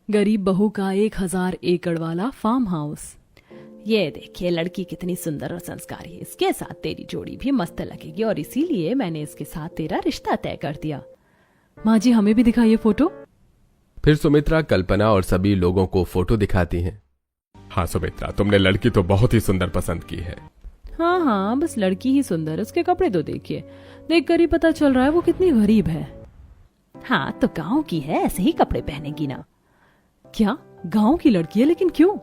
गरीब बहू का 1000 एकड़ वाला फार्म हाउस। ये देखिए लड़की कितनी सुंदर और संस्कारी है, इसके साथ तेरी जोड़ी भी मस्त लगेगी और इसीलिए मैंने इसके साथ तेरा रिश्ता तय कर दिया। माँ जी हमें भी दिखाइए फोटो। फिर सुमित्रा कल्पना और सभी लोगों को फोटो दिखाती हैं। हाँ सुमित्रा, तुमने लड़की तो बहुत ही सुंदर पसंद की है। हाँ, बस लड़की ही सुंदर, उसके कपड़े तो देखिए, देखकर ही पता चल रहा है वो कितनी गरीब है। हाँ तो गांव की है, ऐसे ही कपड़े पहनेगी ना। क्या गांव की लड़की है, लेकिन क्यों?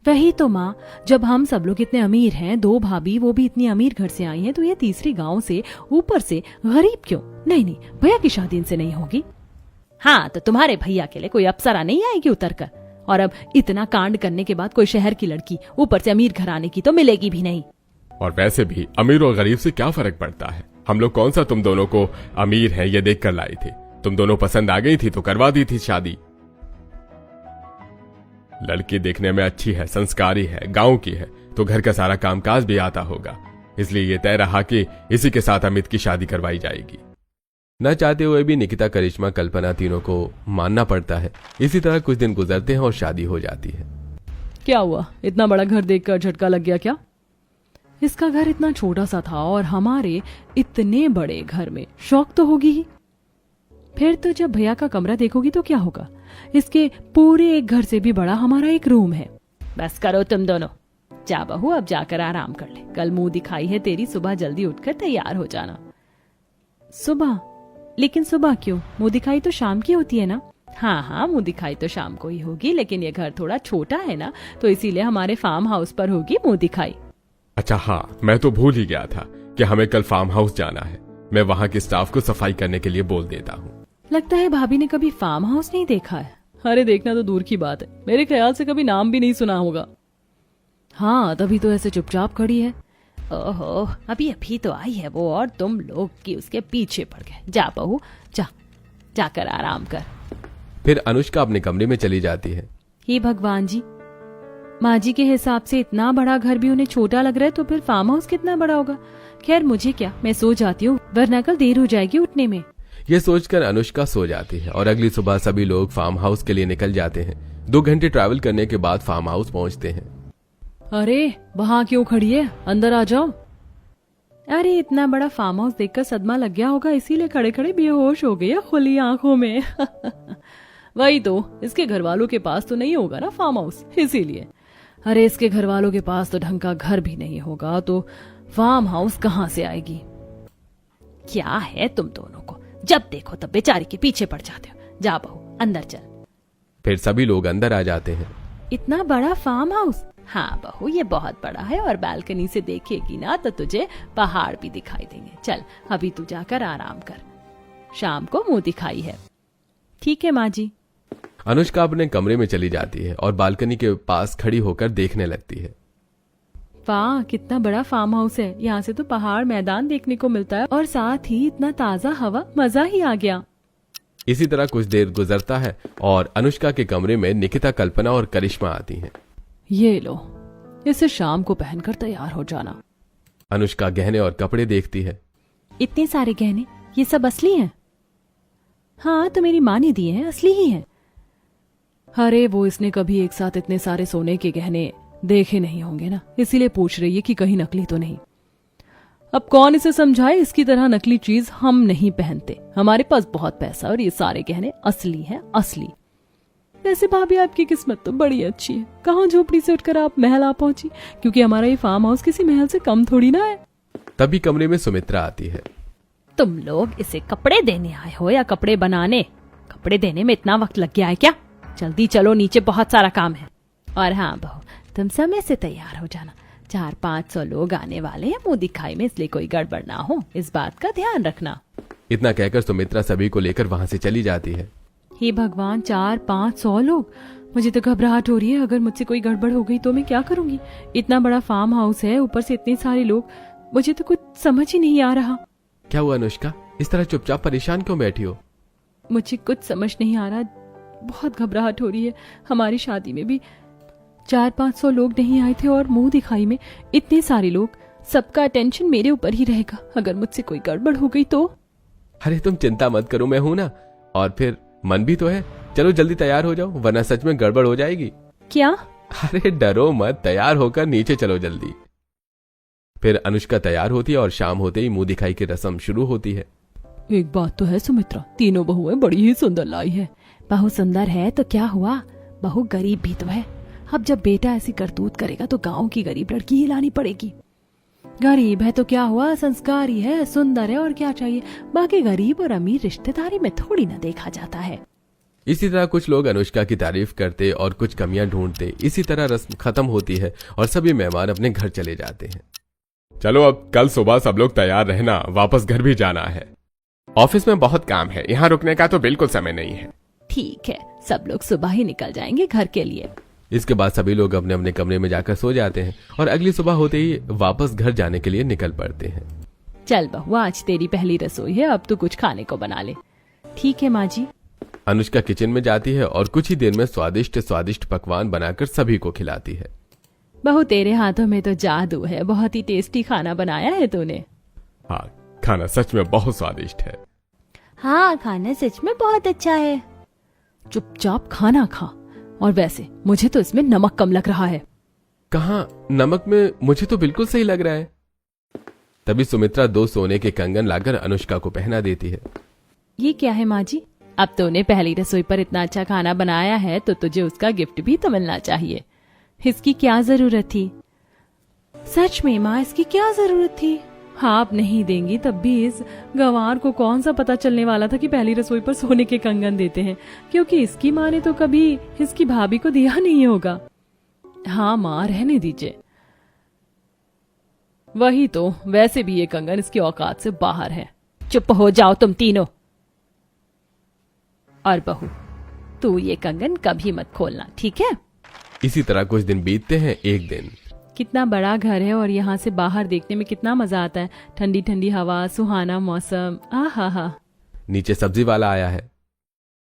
वही तो माँ, जब हम सब लोग इतने अमीर हैं, 2 भाभी वो भी इतनी अमीर घर से आई हैं, तो ये तीसरी गांव से ऊपर से गरीब क्यों? नहीं नहीं, भैया की शादी इनसे नहीं होगी। हाँ तो तुम्हारे भैया के लिए कोई अप्सरा नहीं आएगी उतर कर, और अब इतना कांड करने के बाद कोई शहर की लड़की ऊपर से अमीर घराने की तो मिलेगी भी नहीं। और वैसे भी अमीर और गरीब से क्या फर्क पड़ता है? हम लोग कौन सा तुम दोनों को अमीर है ये देख कर लाई थे? तुम दोनों पसंद आ गई थी तो करवा दी थी शादी। लड़की देखने में अच्छी है, संस्कारी है, गांव की है, तो घर का सारा कामकाज भी आता होगा, इसलिए ये तय रहा कि इसी के साथ अमित की शादी करवाई जाएगी। न चाहते हुए भी निकिता, करिश्मा, कल्पना तीनों को मानना पड़ता है। इसी तरह कुछ दिन गुजरते हैं और शादी हो जाती है। क्या हुआ, इतना बड़ा घर देखकर झटका लग गया क्या? इसका घर इतना छोटा सा था और हमारे इतने बड़े घर में शौक तो होगी ही। फिर तो जब भैया का कमरा देखोगी तो क्या होगा, इसके पूरे एक घर से भी बड़ा हमारा एक रूम है। बस करो तुम दोनों, जा बहू अब जाकर आराम कर ले, कल मुंह दिखाई है तेरी, सुबह जल्दी उठकर तैयार हो जाना। सुबह? लेकिन सुबह क्यों? मुंह दिखाई तो शाम की होती है ना। हाँ हाँ, मुंह दिखाई तो शाम को ही होगी, लेकिन ये घर थोड़ा छोटा है ना, तो इसीलिए हमारे फार्म हाउस पर होगी मुंह दिखाई। अच्छा हाँ, मैं तो भूल ही गया था कि हमें कल फार्म हाउस जाना है। मैं वहाँ के स्टाफ को सफाई करने के लिए बोल देता हूँ। लगता है भाभी ने कभी फार्म हाउस नहीं देखा है। अरे देखना तो दूर की बात है, मेरे ख्याल से कभी नाम भी नहीं सुना होगा। हाँ तभी तो ऐसे चुपचाप खड़ी है। ओहो, अभी अभी तो आई है वो, और तुम लोग की उसके पीछे पड़ गए। जा बहू जा, जाकर आराम कर। फिर अनुष्का अपने कमरे में चली जाती है। हे भगवान जी, माँ जी के हिसाब से इतना बड़ा घर भी उन्हें छोटा लग रहा है, तो फिर फार्म हाउस कितना बड़ा होगा। खैर मुझे क्या, मैं सो जाती हूँ, वरना कल देर हो जाएगी उठने में। ये सोचकर अनुष्का सो जाती है और अगली सुबह सभी लोग फार्म हाउस के लिए निकल जाते हैं। 2 घंटे ट्रैवल करने के बाद फार्म हाउस पहुंचते हैं। अरे वहाँ क्यों खड़ी है, अंदर आ जाओ। अरे इतना बड़ा फार्म हाउस देखकर सदमा लग गया होगा, इसीलिए खड़े खड़े बेहोश हो गई है खुली आंखों में। वही तो, इसके घर वालों के पास तो नहीं होगा ना फार्म हाउस, इसीलिए। अरे इसके घर वालों के पास तो ढंग का घर भी नहीं होगा, तो फार्म हाउस कहाँ से आएगी? क्या है तुम दोनों को, जब देखो तब बेचारी के पीछे पड़ जाते हो। जा बहू अंदर चल। फिर सभी लोग अंदर आ जाते हैं। इतना बड़ा फार्म हाउस? हाँ बहू ये बहुत बड़ा है, और बालकनी से देखेगी ना तो तुझे पहाड़ भी दिखाई देंगे। चल अभी तू जाकर आराम कर, शाम को मुंह दिखाई है। ठीक है माँ जी। अनुष्का अपने कमरे में चली जाती है और बालकनी के पास खड़ी होकर देखने लगती है। वाह कितना बड़ा फार्म हाउस है, यहाँ से तो पहाड़ मैदान देखने को मिलता है, और साथ ही इतना ताजा हवा, मजा ही आ गया। इसी तरह कुछ देर गुजरता है और अनुष्का के कमरे में निकिता, कल्पना और करिश्मा आती हैं। ये लो, इसे शाम को पहनकर तैयार हो जाना। अनुष्का गहने और कपड़े देखती है। इतने सारे गहने, ये सब असली हैं? हाँ तो मेरी माँ ने दिए हैं, असली ही हैं। अरे वो इसने कभी एक साथ इतने सारे सोने के गहने देखे नहीं होंगे ना, इसीलिए पूछ रही है कि कहीं नकली तो नहीं। अब कौन इसे समझाए, इसकी तरह नकली चीज हम नहीं पहनते, हमारे पास बहुत पैसा और ये सारे गहने असली हैं, असली। वैसे भाभी आपकी किस्मत तो बड़ी अच्छी है, कहाँ झोपड़ी से उठकर आप महल आ पहुंची, क्योंकि हमारा ये फार्म हाउस किसी महल से कम थोड़ी ना है। तभी कमरे में सुमित्रा आती है। तुम लोग इसे कपड़े देने आए हो या कपड़े बनाने? कपड़े देने में इतना वक्त लग गया है क्या? जल्दी चलो, नीचे बहुत सारा काम है। और हाँ बहू तुम समय से तैयार हो जाना, 400-500 लोग आने वाले हैं मुंह दिखाई में, इसलिए कोई गड़बड़ ना हो, इस बात का ध्यान रखना। इतना कहकर सुमित्रा सभी को लेकर वहाँ से चली जाती है। हे भगवान, 400-500 लोग, मुझे तो घबराहट हो रही है। अगर मुझसे कोई गड़बड़ हो गई तो मैं क्या करूंगी? इतना बड़ा फार्म हाउस है, ऊपर से इतने सारे लोग, मुझे तो कुछ समझ ही नहीं आ रहा। क्या हुआ अनुष्का, इस तरह चुपचाप परेशान क्यों बैठी हो? मुझे कुछ समझ नहीं आ रहा, बहुत घबराहट हो रही है। हमारी शादी में भी 400-500 लोग नहीं आए थे, और मुंह दिखाई में इतने सारे लोग, सबका अटेंशन मेरे ऊपर ही रहेगा। अगर मुझसे कोई गड़बड़ हो गई तो? अरे तुम चिंता मत करो, मैं हूं ना। और फिर मन भी तो है, चलो जल्दी तैयार हो जाओ, वरना सच में गड़बड़ हो जाएगी। क्या? अरे डरो मत, तैयार होकर नीचे चलो जल्दी। फिर अनुष्का तैयार होती है और शाम होते ही मुंह दिखाई की रस्म शुरू होती है। एक बात तो है सुमित्रा, तीनों बहुएं बड़ी ही सुंदर लाई है। बहू सुंदर है तो क्या हुआ, बहू गरीब भी तो है। अब जब बेटा ऐसी करतूत करेगा तो गांव की गरीब लड़की ही लानी पड़ेगी। गरीब है तो क्या हुआ, संस्कारी है, सुंदर है, और क्या चाहिए। बाकी गरीब और अमीर रिश्तेदारी में थोड़ी ना देखा जाता है। इसी तरह कुछ लोग अनुष्का की तारीफ करते और कुछ कमियां ढूंढते। इसी तरह रस्म खत्म होती है और सभी मेहमान अपने घर चले जाते हैं। चलो अब कल सुबह सब लोग तैयार रहना, वापस घर भी जाना है। ऑफिस में बहुत काम है, यहाँ रुकने का तो बिल्कुल समय नहीं है। ठीक है, सब लोग सुबह ही निकल जाएंगे घर के लिए। इसके बाद सभी लोग अपने अपने कमरे में जाकर सो जाते हैं और अगली सुबह होते ही वापस घर जाने के लिए निकल पड़ते हैं। चल बहू, आज तेरी पहली रसोई है, अब तू कुछ खाने को बना ले। ठीक है माँ जी। अनुष्का किचन में जाती है और कुछ ही देर में स्वादिष्ट स्वादिष्ट पकवान बनाकर सभी को खिलाती है। बहू तेरे हाथों में तो जादू है, बहुत ही टेस्टी खाना बनाया है तूने। हाँ, खाना सच में बहुत स्वादिष्ट है। हाँ, खाना सच में बहुत अच्छा है। चुपचाप खाना खा, और वैसे मुझे तो इसमें नमक कम लग रहा है। कहाँ नमक में, मुझे तो बिल्कुल सही लग रहा है। तभी सुमित्रा 2 सोने के कंगन लाकर अनुष्का को पहना देती है। ये क्या है माँ जी? अब तूने पहली रसोई पर इतना अच्छा खाना बनाया है तो तुझे उसका गिफ्ट भी तो मिलना चाहिए। इसकी क्या जरूरत थी? सच में माँ, इसकी क्या जरूरत थी? हाँ, आप नहीं देंगी तब भी इस गंवार को कौन सा पता चलने वाला था कि पहली रसोई पर सोने के कंगन देते हैं, क्योंकि इसकी माँ ने तो कभी इसकी भाभी को दिया नहीं होगा। हाँ माँ, रहने दीजिए। वही तो, वैसे भी ये कंगन इसकी औकात से बाहर है। चुप हो जाओ तुम तीनों। और बहू, तू ये कंगन कभी मत खोलना, ठीक है? इसी तरह कुछ दिन बीतते हैं। एक दिन, कितना बड़ा घर है और यहाँ से बाहर देखने में कितना मजा आता है। ठंडी ठंडी हवा, सुहाना मौसम, आहा हा। नीचे सब्जी वाला आया है।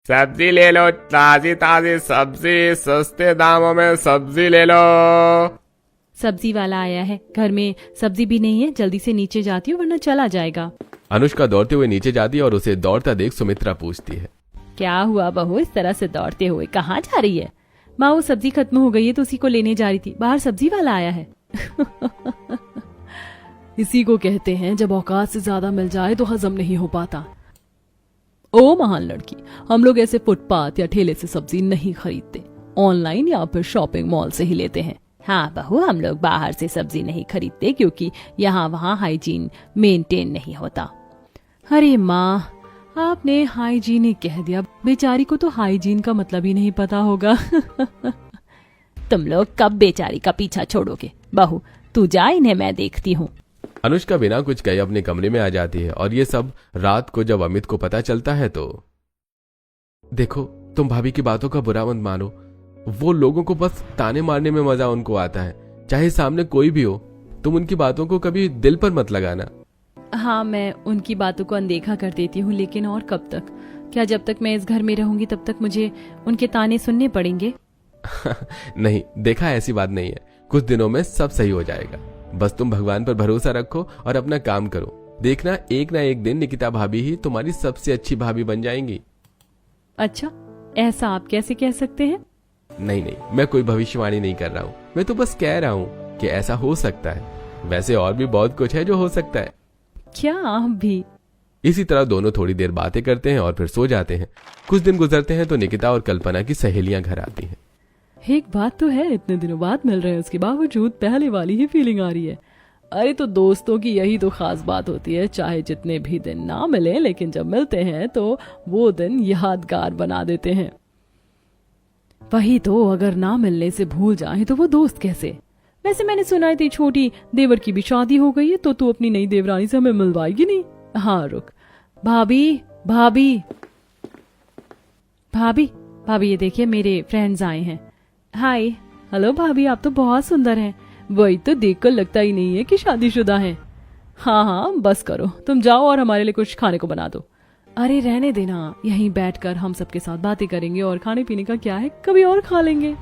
सब्जी ले लो, ताजी ताजी सब्जी, सस्ते दामों में सब्जी ले लो। सब्जी वाला आया है, घर में सब्जी भी नहीं है, जल्दी से नीचे जाती हूँ वरना चला जाएगा। अनुष्का दौड़ते हुए नीचे जाती है और उसे दौड़ता देख सुमित्रा पूछती है, क्या हुआ बहू, इस तरह से दौड़ते हुए कहाँ जा रही है? माँ, वो सब्जी खत्म हो गई है तो उसी को लेने जा रही थी। बाहर सब्जी वाला आया है। इसी को कहते हैं जब औकात से ज्यादा मिल जाए तो हजम नहीं हो पाता। ओ महान लड़की, हम लोग ऐसे फुटपाथ या ठेले से सब्जी नहीं खरीदते, ऑनलाइन या फिर शॉपिंग मॉल से ही लेते हैं। हाँ बहू, हम लोग बाहर से सब्जी नहीं खरीदते क्योंकि यहाँ वहाँ हाइजीन मेंटेन नहीं होता। अरे माँ, आपने हाइजीनिक कह दिया, बेचारी को तो हाइजीन का मतलब ही नहीं पता होगा। तुम लोग कब बेचारी का पीछा छोड़ोगे? बहू तू जा, इन्हें मैं देखती हूँ। अनुष्का बिना कुछ कहे अपने कमरे में आ जाती है और ये सब रात को जब अमित को पता चलता है तो, देखो तुम भाभी की बातों का बुरा मत मानो, वो लोगों को बस ताने मारने में मजा उनको आता है, चाहे सामने कोई भी हो। तुम उनकी बातों को कभी दिल पर मत लगाना। हाँ, मैं उनकी बातों को अनदेखा कर देती हूँ, लेकिन और कब तक? क्या जब तक मैं इस घर में रहूंगी तब तक मुझे उनके ताने सुनने पड़ेंगे? नहीं, देखा ऐसी बात नहीं है, कुछ दिनों में सब सही हो जाएगा। बस तुम भगवान पर भरोसा रखो और अपना काम करो। देखना एक ना एक दिन निकिता भाभी ही तुम्हारी सबसे अच्छी भाभी बन जाएंगी। अच्छा, ऐसा आप कैसे कह सकते हैं? नहीं नहीं, मैं कोई भविष्यवाणी नहीं कर रहा हूँ, मैं तो बस कह रहा हूँ कि ऐसा हो सकता है। वैसे और भी बहुत कुछ है जो हो सकता है। क्या आप भी? इसी तरह दोनों थोड़ी देर बातें करते हैं और फिर सो जाते हैं। कुछ दिन गुजरते हैं तो निकिता और कल्पना की सहेलियां घर आती हैं। एक बात तो है, इतने दिनों बाद मिल रहे हैं, उसके बावजूद पहले वाली ही फीलिंग आ रही है। अरे तो दोस्तों की यही तो खास बात होती है, चाहे जितने भी दिन ना मिले लेकिन जब मिलते हैं तो वो दिन यादगार बना देते हैं। वही तो, अगर ना मिलने से भूल जाए तो वो दोस्त कैसे? वैसे मैंने सुना है तेरी छोटी देवर की भी शादी हो गई है, तो तू अपनी नई देवरानी से हमें मिलवाएगी नहीं? हाँ रुक, भाभी भाभी भाभी भाभी, ये देखिए मेरे फ्रेंड्स आए हैं। हाय। हेलो भाभी, आप तो बहुत सुंदर हैं। वही तो, देखकर लगता ही नहीं है कि शादीशुदा हैं। हाँ हाँ बस करो, तुम जाओ और हमारे लिए कुछ खाने को बना दो। अरे रहने देना, यहीं बैठकर हम सबके साथ बातें करेंगे और खाने पीने का क्या है, कभी और खा लेंगे।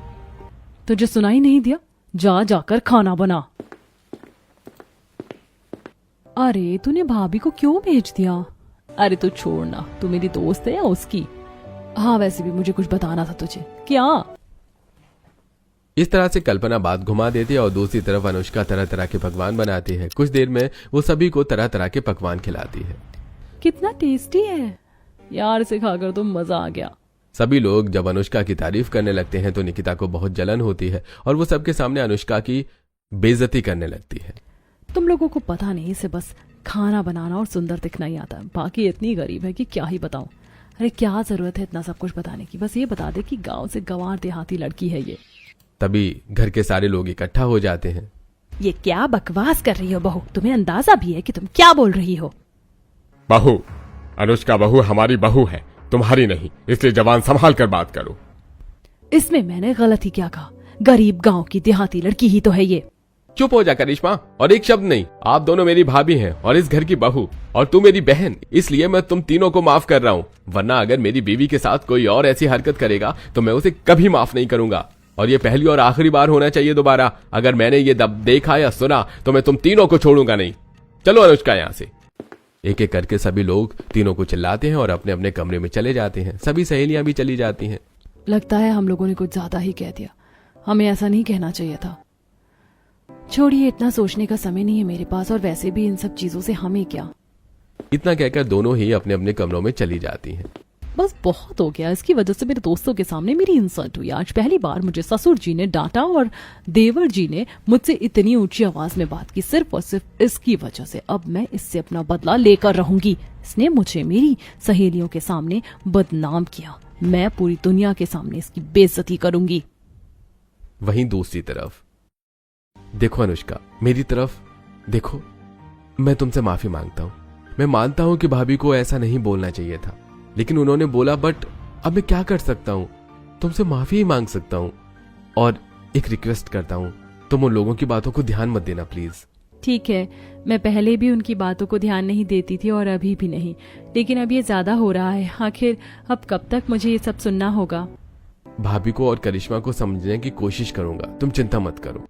तुझे सुनाई नहीं दिया? जा जाकर खाना बना। अरे तूने भाभी को क्यों भेज दिया? अरे तू छोड़ना, तू मेरी दोस्त है या उसकी? हाँ वैसे भी मुझे कुछ बताना था तुझे। क्या? इस तरह से कल्पना बात घुमा देती है और दूसरी तरफ अनुष्का तरह तरह के पकवान बनाती है। कुछ देर में वो सभी को तरह तरह के पकवान खिलाती है। कितना टेस्टी है यार, इसे खाकर तो मजा आ गया। सभी लोग जब अनुष्का की तारीफ करने लगते हैं तो निकिता को बहुत जलन होती है और वो सबके सामने अनुष्का की बेइज्जती करने लगती है। तुम लोगों को पता नहीं, इसे बस खाना बनाना और सुंदर दिखना ही आता है, बाकी इतनी गरीब है कि क्या ही बताऊं। अरे क्या जरूरत है इतना सब कुछ बताने की, बस ये बता दे कि गांव से गंवार देहाती लड़की है ये। तभी घर के सारे लोग इकट्ठा हो जाते हैं। ये क्या बकवास कर रही हो बहू, तुम्हें अंदाजा भी है कि तुम क्या बोल रही हो? बहू, अनुष्का बहू हमारी बहू है, तुम्हारी नहीं, इसलिए जवान संभाल कर बात करो। इसमें मैंने गलत ही क्या कहा? गरीब गांव की देहाती लड़की ही तो है ये। चुप हो जा करिश्मा, और एक शब्द नहीं। आप दोनों मेरी भाभी हैं और इस घर की बहू, और तू मेरी बहन, इसलिए मैं तुम तीनों को माफ कर रहा हूँ। वरना अगर मेरी बीवी के साथ कोई और ऐसी हरकत करेगा तो मैं उसे कभी माफ नहीं करूंगा, और ये पहली और आखिरी बार होना चाहिए दोबारा। अगर मैंने ये देखा या सुना तो मैं तुम तीनों को छोड़ूंगा नहीं। चलो अनुष्का यहाँ से। एक एक करके सभी लोग तीनों को चिल्लाते हैं और अपने अपने कमरे में चले जाते हैं। सभी सहेलियां भी चली जाती हैं। लगता है हम लोगों ने कुछ ज्यादा ही कह दिया, हमें ऐसा नहीं कहना चाहिए था। छोड़िए, इतना सोचने का समय नहीं है मेरे पास, और वैसे भी इन सब चीजों से हमें क्या। इतना कहकर दोनों ही अपने अपने कमरों में चली जाती हैं। बस बहुत हो गया, इसकी वजह से मेरे दोस्तों के सामने मेरी इंसल्ट हुई। आज पहली बार मुझे ससुर जी ने डांटा और देवर जी ने मुझसे इतनी ऊंची आवाज में बात की, सिर्फ और सिर्फ इसकी वजह से। अब मैं इससे अपना बदला लेकर रहूंगी। इसने मुझे मेरी सहेलियों के सामने बदनाम किया, मैं पूरी दुनिया के सामने इसकी बेइज्जती करूंगी। वहीं दूसरी तरफ देखो अनुष्का, मेरी तरफ देखो। मैं तुमसे माफी मांगता हूं। मैं मानता हूं कि भाभी को ऐसा नहीं बोलना चाहिए था, लेकिन उन्होंने बोला। बट अब मैं क्या कर सकता हूं? तुमसे माफी ही मांग सकता हूं। और एक रिक्वेस्ट करता हूं, तुम उन लोगों की बातों को ध्यान मत देना प्लीज। ठीक है, मैं पहले भी उनकी बातों को ध्यान नहीं देती थी और अभी भी नहीं, लेकिन अब ये ज्यादा हो रहा है। आखिर अब कब तक मुझे ये सब सुनना होगा? भाभी को और करिश्मा को समझने की कोशिश करूंगा, तुम चिंता मत करो।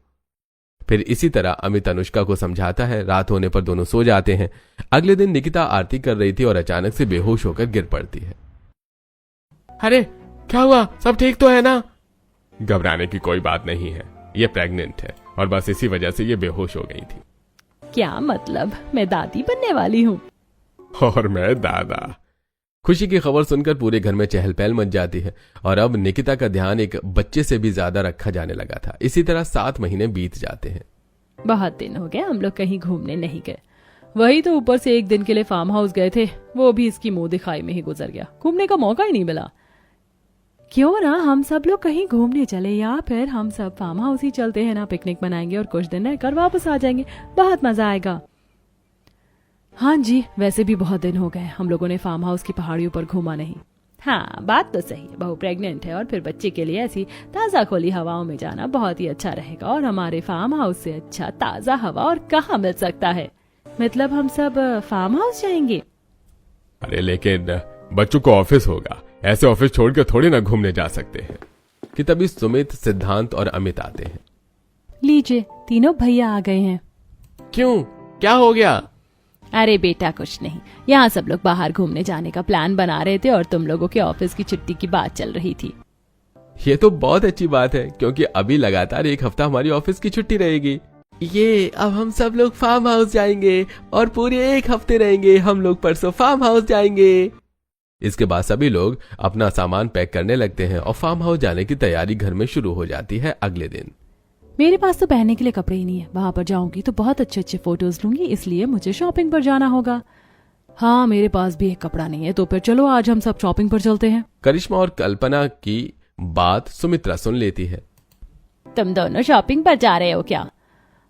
फिर इसी तरह अमित अनुष्का को समझाता है। रात होने पर दोनों सो जाते हैं। अगले दिन निकिता आरती कर रही थी और अचानक से बेहोश होकर गिर पड़ती है। अरे क्या हुआ, सब ठीक तो है ना? घबराने की कोई बात नहीं है, ये प्रेग्नेंट है और बस इसी वजह से ये बेहोश हो गई थी। क्या मतलब? मैं दादी बनने वाली हूँ? और मैं दादा। खुशी की खबर सुनकर पूरे घर में चहल पहल मच जाती है और अब निकिता का ध्यान एक बच्चे से भी ज्यादा रखा जाने लगा था। इसी तरह 7 महीने बीत जाते हैं। बहुत दिन हो गए हम लोग कहीं घूमने नहीं गए। वही तो ऊपर से एक दिन के लिए फार्म हाउस गए थे, वो भी इसकी मुंह दिखाई में ही गुजर गया। घूमने का मौका ही नहीं मिला। क्यों ना हम सब लोग कहीं घूमने चले, या फिर हम सब फार्म हाउस ही चलते हैं ना, पिकनिक मनाएंगे और कुछ दिन रहकर वापस आ जाएंगे, बहुत मजा आएगा। हाँ जी, वैसे भी बहुत दिन हो गए हम लोगों ने फार्म हाउस की पहाड़ियों पर घूमा नहीं। हाँ बात तो सही है, बहू प्रेग्नेंट है और फिर बच्चे के लिए ऐसी ताजा खुली हवाओं में जाना बहुत ही अच्छा रहेगा, और हमारे फार्म हाउस से अच्छा ताजा हवा और कहाँ मिल सकता है। मतलब हम सब फार्म हाउस जाएंगे? अरे लेकिन बच्चों को ऑफिस होगा, ऐसे ऑफिस छोड़कर थोड़ी ना घूमने जा सकते हैं। कि तभी सुमित, सिद्धांत और अमित आते हैं। लीजिए, तीनों भैया आ गए हैं। क्यों, क्या हो गया? अरे बेटा कुछ नहीं, यहाँ सब लोग बाहर घूमने जाने का प्लान बना रहे थे और तुम लोगों के ऑफिस की छुट्टी की बात चल रही थी। ये तो बहुत अच्छी बात है, क्योंकि अभी लगातार 1 हफ्ता हमारी ऑफिस की छुट्टी रहेगी। ये अब हम सब लोग फार्म हाउस जाएंगे और पूरे 1 हफ्ते रहेंगे। हम लोग परसों फार्म हाउस जाएंगे। इसके बाद सभी लोग अपना सामान पैक करने लगते हैं और फार्म हाउस जाने की तैयारी घर में शुरू हो जाती है। अगले दिन मेरे पास तो पहनने के लिए कपड़े ही नहीं है, वहां पर जाऊंगी तो बहुत अच्छे अच्छे फोटोज लूंगी, इसलिए मुझे शॉपिंग पर जाना होगा। हाँ मेरे पास भी एक कपड़ा नहीं है, तो फिर चलो आज हम सब शॉपिंग पर चलते हैं। करिश्मा और कल्पना की बात सुमित्रा सुन लेती है। तुम दोनों शॉपिंग पर जा रहे हो क्या?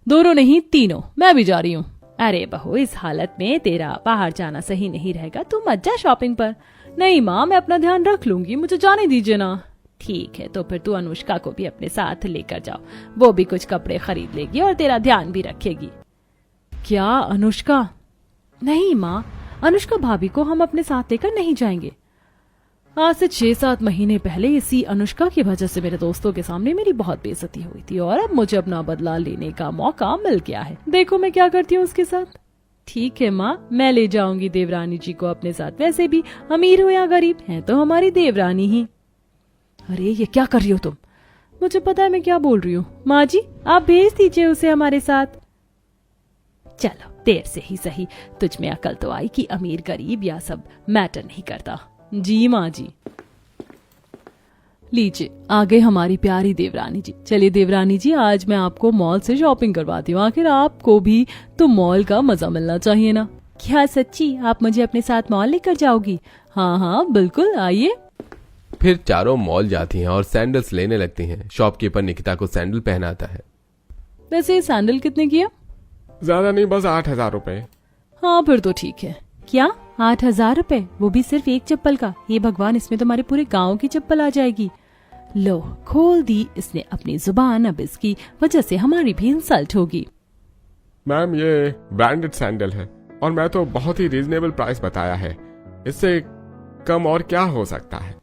दोनों नहीं, तीनों, मैं भी जा रही हूँ। अरे बहू, इस हालत में तेरा बाहर जाना सही नहीं रहेगा, तू मत जा शॉपिंग पर। नहीं माँ, मैं अपना ध्यान रख लूंगी, मुझे जाने दीजिए ना। ठीक है, तो फिर तू अनुष्का को भी अपने साथ लेकर जाओ, वो भी कुछ कपड़े खरीद लेगी और तेरा ध्यान भी रखेगी। क्या अनुष्का? नहीं माँ, अनुष्का भाभी को हम अपने साथ लेकर नहीं जाएंगे। आज से 6-7 महीने पहले इसी अनुष्का की वजह से मेरे दोस्तों के सामने मेरी बहुत बेइज्जती हुई थी और अब मुझे अपना बदला लेने का मौका मिल गया है। देखो मैं क्या करती हूँ उसके साथ। ठीक है माँ, मैं ले जाऊंगी देवरानी जी को अपने साथ। वैसे भी अमीर हो या गरीब हैं तो हमारी देवरानी ही। अरे ये क्या कर रही हो तुम? मुझे पता है मैं क्या बोल रही हूँ। माँ जी आप भेज दीजिए उसे हमारे साथ। चलो देर से ही सही, तुझ में अकल तो आई कि अमीर गरीब या सब मैटर नहीं करता। जी माँ जी। लीजिए आ गए हमारी प्यारी देवरानी जी। चलिए देवरानी जी, आज मैं आपको मॉल से शॉपिंग करवाती हूँ। आखिर आपको भी तो मॉल का मजा मिलना चाहिए ना। क्या सच्ची आप मुझे अपने साथ मॉल लेकर जाओगी? हाँ हाँ बिल्कुल, आइए। फिर चारों मॉल जाती हैं और सैंडल्स लेने लगती हैं। शॉपकीपर निकिता को सैंडल पहनाता है। वैसे ये सैंडल कितने की है? ज्यादा नहीं, बस 8,000 रुपए। हाँ फिर तो ठीक है। क्या 8,000 रुपए, वो भी सिर्फ एक चप्पल का? ये भगवान, इसमें तो हमारे पूरे गांव की चप्पल आ जाएगी। लो खोल दी इसने अपनी जुबान, अब इसकी वजह से हमारी भी इंसल्ट होगी। मैम ये ब्रांडेड सैंडल है और मैं तो बहुत ही रीजनेबल प्राइस बताया है, इससे कम और क्या हो सकता है?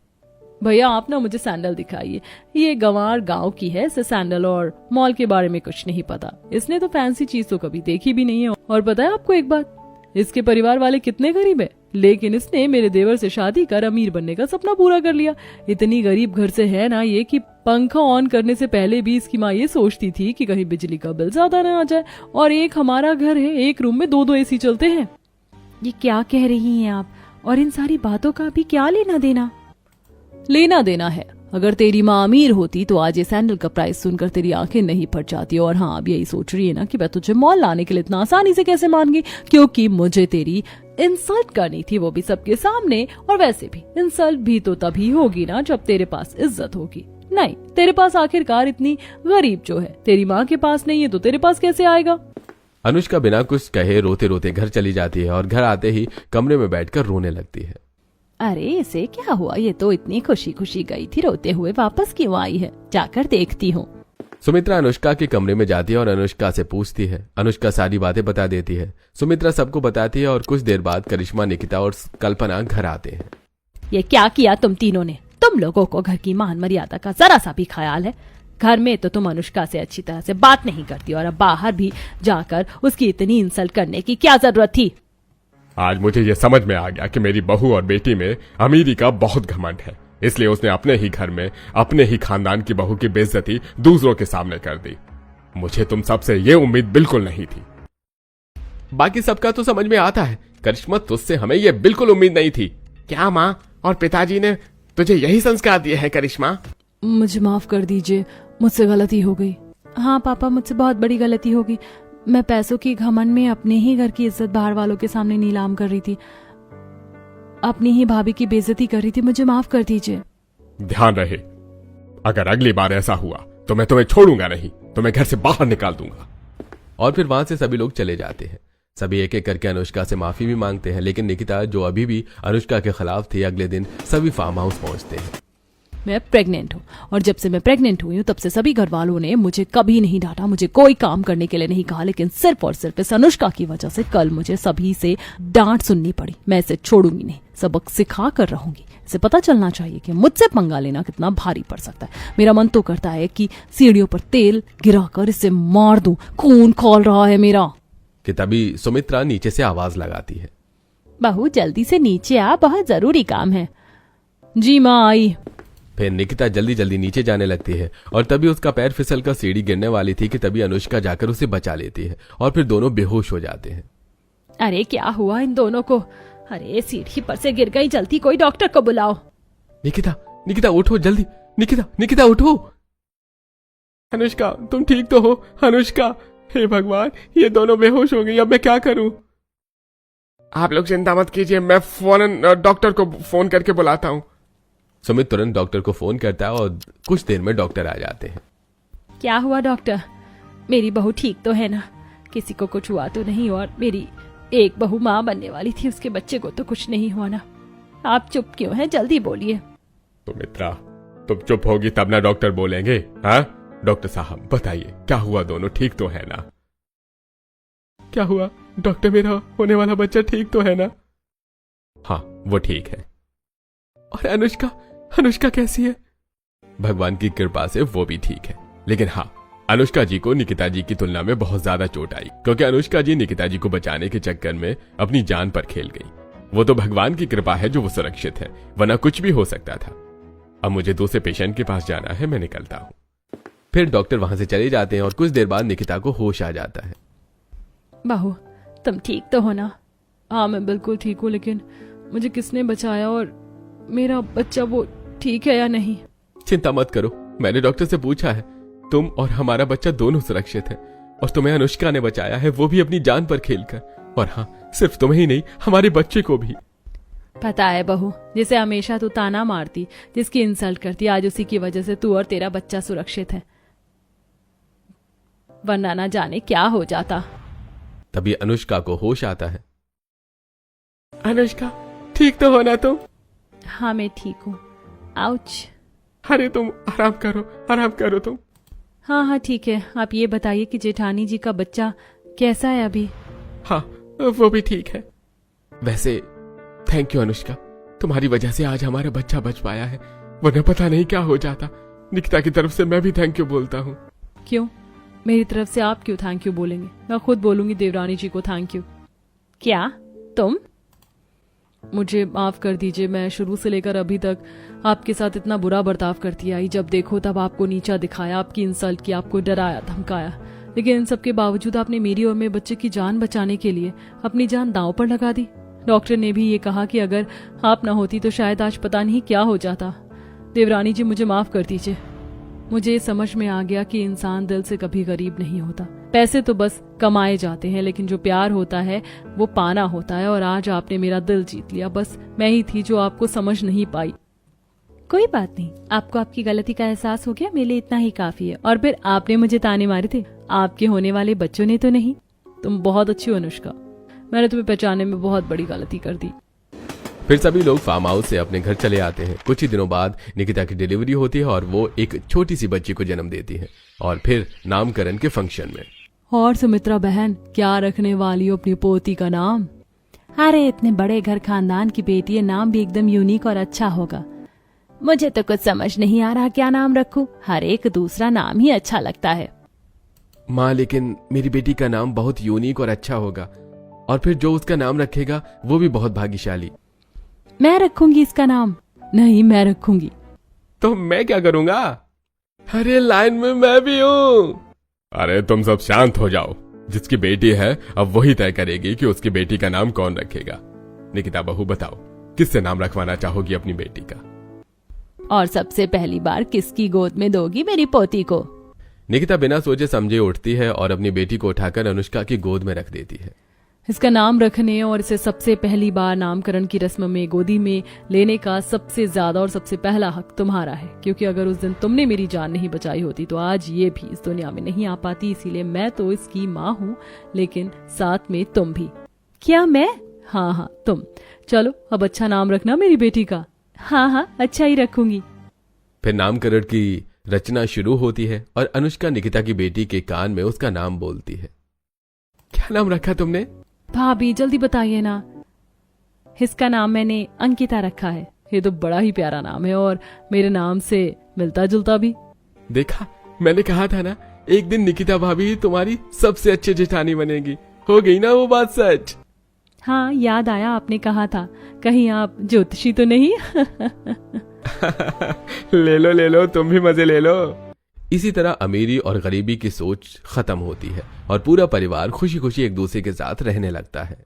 भैया आप ना मुझे सैंडल दिखाइए। ये गंवार गांव की है, इसे सैंडल और मॉल के बारे में कुछ नहीं पता। इसने तो फैंसी चीज तो कभी देखी भी नहीं है। और पता है आपको एक बात, इसके परिवार वाले कितने गरीब है, लेकिन इसने मेरे देवर से शादी कर अमीर बनने का सपना पूरा कर लिया। इतनी गरीब घर से है ना ये कि पंखा ऑन करने से पहले भी इसकी माँ ये सोचती थी कि कहीं बिजली का बिल ज्यादा न आ जाए। और एक हमारा घर है, एक रूम में 2-2 एसी चलते हैं। ये क्या कह रही हैं आप? और इन सारी बातों का भी क्या लेना देना? लेना देना है। अगर तेरी माँ अमीर होती तो आज ये सैंडल का प्राइस सुनकर तेरी आंखें नहीं फट जाती। और हाँ, अब यही सोच रही है ना कि मैं तुझे मॉल लाने के लिए इतना आसानी से कैसे मान गई, क्योंकि मुझे तेरी इंसल्ट करनी थी, वो भी सबके सामने। और वैसे भी इंसल्ट भी तो तभी होगी ना जब तेरे पास इज्जत होगी। नहीं, तेरे पास आखिरकार इतनी गरीब जो है तेरी माँ के पास नहीं है तो तेरे पास कैसे आएगा? अनुष्का बिना कुछ कहे रोते रोते घर चली जाती है और घर आते ही कमरे में बैठकर रोने लगती है। अरे इसे क्या हुआ? ये तो इतनी खुशी खुशी गई थी, रोते हुए वापस क्यों आई है? जाकर देखती हूँ। सुमित्रा अनुष्का के कमरे में जाती है और अनुष्का से पूछती है। अनुष्का सारी बातें बता देती है। सुमित्रा सबको बताती है और कुछ देर बाद करिश्मा, निकिता और कल्पना घर आते हैं। ये क्या किया तुम तीनों ने? तुम लोगों को घर की मान मर्यादा का जरा सा भी ख्याल है? घर में तो तुम अनुष्का से अच्छी तरह से बात नहीं करती और अब बाहर भी जाकर उसकी इतनी इंसल्ट करने की क्या जरूरत थी? आज मुझे ये समझ में आ गया कि मेरी बहू और बेटी में अमीरी का बहुत घमंड है, इसलिए उसने अपने ही घर में अपने ही खानदान की बहू की बेइज्जती दूसरों के सामने कर दी। मुझे तुम सबसे ये उम्मीद बिल्कुल नहीं थी। बाकी सबका तो समझ में आता है, करिश्मा तुझसे हमें ये बिल्कुल उम्मीद नहीं थी। क्या माँ और पिताजी ने तुझे यही संस्कार दिए हैं करिश्मा? मुझे माफ कर दीजिए, मुझसे गलती हो गई। हाँ पापा, मुझसे बहुत बड़ी गलती होगी। मैं पैसों की घमंड में अपने ही घर की इज्जत बाहर वालों के सामने नीलाम कर रही थी, अपनी ही भाभी की बेइज्जती कर रही थी। मुझे माफ कर दीजिए। ध्यान रहे, अगर अगली बार ऐसा हुआ तो मैं तुम्हें छोड़ूंगा नहीं, तुम्हें घर से बाहर निकाल दूंगा। और फिर वहां से सभी लोग चले जाते हैं। सभी एक एक करके अनुष्का से माफी भी मांगते हैं, लेकिन निकिता जो अभी भी अनुष्का के खिलाफ थी, अगले दिन सभी फार्म हाउस पहुंचते हैं। मैं प्रेग्नेंट हूँ और जब से मैं प्रेग्नेंट हुई हूँ तब से सभी घर वालों ने मुझे कभी नहीं डांटा, मुझे कोई काम करने के लिए नहीं कहा, लेकिन सिर्फ और सिर्फ इस अनुष्का की वजह से कल मुझे सभी से डांट सुननी पड़ी। मैं इसे छोड़ूंगी नहीं, सबक सिखा कर रहूंगी। इसे पता चलना चाहिए कि मुझसे पंगा लेना कितना भारी पड़ सकता है। मेरा मन तो करता है कि सीढ़ियों पर तेल गिराकर इसे मार दूं, खून खौल रहा है मेरा। कि तभी सुमित्रा नीचे से आवाज लगाती है, बहू जल्दी से नीचे आ, बहुत जरूरी काम है। जी माँ आई। फिर निकिता जल्दी जल्दी नीचे जाने लगती है और तभी उसका पैर फिसलकर सीढ़ी गिरने वाली थी कि तभी अनुष्का जाकर उसे बचा लेती है और फिर दोनों बेहोश हो जाते हैं। अरे क्या हुआ इन दोनों को? अरे सीढ़ी पर से गिर गई, जल्दी कोई डॉक्टर को बुलाओ। निकिता, निकिता उठो जल्दी, निकिता, निकिता उठो। अनुष्का तुम ठीक तो हो? अनुष्का, हे भगवान, ये दोनों बेहोश हो गई, अब मैं क्या करूं? आप लोग चिंता मत कीजिए, मैं फौरन डॉक्टर को फोन करके बुलाता हूं। सुमित तुरंत डॉक्टर को फोन करता है और कुछ देर में डॉक्टर आ जाते हैं। क्या हुआ डॉक्टर? मेरी बहू ठीक तो है ना? किसी को कुछ हुआ तो नहीं? और मेरी एक बहू माँ बनने वाली थी, उसके बच्चे को तो कुछ नहीं हुआ ना? आप चुप क्यों हैं? जल्दी बोलिए। सुमित्रा, तुम चुप होगी तब ना डॉक्टर बोलेंगे। हाँ डॉक्टर साहब बताइए, क्या हुआ? दोनों ठीक तो है ना? क्या हुआ डॉक्टर? मेरा होने वाला बच्चा ठीक तो है ना? हाँ वो ठीक है। और अनुष्का, अनुष्का कैसी है? भगवान की कृपा से वो भी ठीक है, लेकिन हाँ अनुष्का जी को निकिता जी की तुलना में बहुत ज्यादा चोट आई, क्योंकि अनुष्का जी निकिता जी को बचाने के चक्कर में अपनी जान पर खेल गई। वो तो भगवान की कृपा है जो वो सुरक्षित है, वरना कुछ भी हो सकता था। अब मुझे दूसरे पेशेंट के पास जाना है, मैं निकलता हूँ। फिर डॉक्टर वहां से चले जाते हैं और कुछ देर बाद निकिता को होश आ जाता है। बहू, तुम ठीक तो हो ना? हाँ मैं बिल्कुल ठीक हूँ, लेकिन मुझे किसने बचाया और मेरा बच्चा वो ठीक है या नहीं? चिंता मत करो, मैंने डॉक्टर से पूछा है, तुम और हमारा बच्चा दोनों सुरक्षित है। और तुम्हें अनुष्का ने बचाया है, वो भी अपनी जान पर खेलकर। और हाँ, सिर्फ तुम्हें ही नहीं, हमारे बच्चे को भी। पता है बहू, जिसे हमेशा तू ताना मारती, जिसकी इंसल्ट करती, आज उसी की वजह से तू और तेरा बच्चा सुरक्षित है, वरना ना जाने क्या हो जाता। तभी अनुष्का को होश आता है। अनुष्का, ठीक तो हो ना तुम? हाँ मैं ठीक हूँ। आउच। अरे तुम आराम करो तुम। हाँ हाँ ठीक है। आप ये बताइए कि जेठानी जी का बच्चा कैसा है अभी? हाँ वो भी ठीक है। वैसे थैंक यू अनुष्का, तुम्हारी वजह से आज हमारा बच्चा बच पाया है, वरना पता नहीं क्या हो जाता। निकिता की तरफ से मैं भी थैंक यू बोलता हूँ। क्यों? मेरी तरफ से आप क्यों थैंक यू बोलेंगे? मैं खुद बोलूंगी देवरानी जी को थैंक यू। क्या तुम? मुझे माफ कर दीजिए, मैं शुरू से लेकर अभी तक आपके साथ इतना बुरा बर्ताव करती आई। जब देखो तब आपको नीचा दिखाया, आपकी इंसल्ट की, आपको डराया धमकाया, लेकिन इन सब के बावजूद आपने मेरी और मेरे बच्चे की जान बचाने के लिए अपनी जान दांव पर लगा दी। डॉक्टर ने भी ये कहा कि अगर आप ना होती तो शायद आज पता नहीं क्या हो जाता। देवरानी जी मुझे माफ कर दीजिए। मुझे ये समझ में आ गया कि इंसान दिल से कभी गरीब नहीं होता। पैसे तो बस कमाए जाते हैं, लेकिन जो प्यार होता है वो पाना होता है। और आज आपने मेरा दिल जीत लिया। बस मैं ही थी जो आपको समझ नहीं पाई। कोई बात नहीं, आपको आपकी गलती का एहसास हो गया, मेरे लिए इतना ही काफी है। और फिर आपने मुझे ताने मारे थे, आपके होने वाले बच्चों ने तो नहीं। तुम बहुत अच्छी हो अनुष्का, मैंने तुम्हें पहचानने में बहुत बड़ी गलती कर दी। फिर सभी लोग फार्म हाउस से अपने घर चले आते हैं। कुछ ही दिनों बाद निकिता की डिलीवरी होती है और वो एक छोटी सी बच्ची को जन्म देती है। और फिर नामकरण के फंक्शन में, और सुमित्रा बहन, क्या रखने वाली हो अपनी पोती का नाम? अरे इतने बड़े घर खानदान की बेटी है, नाम भी एकदम यूनिक और अच्छा होगा। मुझे तो कुछ समझ नहीं आ रहा क्या नाम रखूं। हर एक दूसरा नाम ही अच्छा लगता है। माँ लेकिन मेरी बेटी का नाम बहुत यूनिक और अच्छा होगा, और फिर जो उसका नाम रखेगा वो भी बहुत भाग्यशाली। मैं रखूंगी इसका नाम। नहीं, मैं रखूंगी। तो मैं क्या करूंगा? अरे लाइन में मैं भी हूँ। अरे तुम सब शांत हो जाओ। जिसकी बेटी है अब वही तय करेगी कि उसकी बेटी का नाम कौन रखेगा। निकिता बहू बताओ, किससे नाम रखवाना चाहोगी अपनी बेटी का? और सबसे पहली बार किसकी गोद में दोगी मेरी पोती को? निकिता बिना सोचे समझे उठती है और अपनी बेटी को उठाकर अनुष्का की गोद में रख देती है। इसका नाम रखने और इसे सबसे पहली बार नामकरण की रस्म में गोदी में लेने का सबसे ज्यादा और सबसे पहला हक तुम्हारा है, क्योंकि अगर उस दिन तुमने मेरी जान नहीं बचाई होती तो आज ये भी इस दुनिया में नहीं आ पाती। इसीलिए मैं तो इसकी माँ हूँ, लेकिन साथ में तुम भी। क्या मैं? हाँ हाँ तुम। चलो अब अच्छा नाम रखना मेरी बेटी का। हाँ हाँ अच्छा ही रखूंगी। फिर नामकरण की रचना शुरू होती है और अनुष्का निकिता की बेटी के कान में उसका नाम बोलती है। क्या नाम रखा तुमने? भाभी जल्दी बताइए ना। इसका नाम मैंने अंकिता रखा है। ये तो बड़ा ही प्यारा नाम है और मेरे नाम से मिलता जुलता भी। देखा, मैंने कहा था ना, एक दिन निकिता भाभी तुम्हारी सबसे अच्छी जेठानी बनेगी। हो गई ना वो बात सच? हाँ याद आया, आपने कहा था। कहीं आप ज्योतिषी तो नहीं? ले लो तुम भी मजे ले लो। इसी तरह अमीरी और गरीबी की सोच खत्म होती है और पूरा परिवार खुशी खुशी एक दूसरे के साथ रहने लगता है।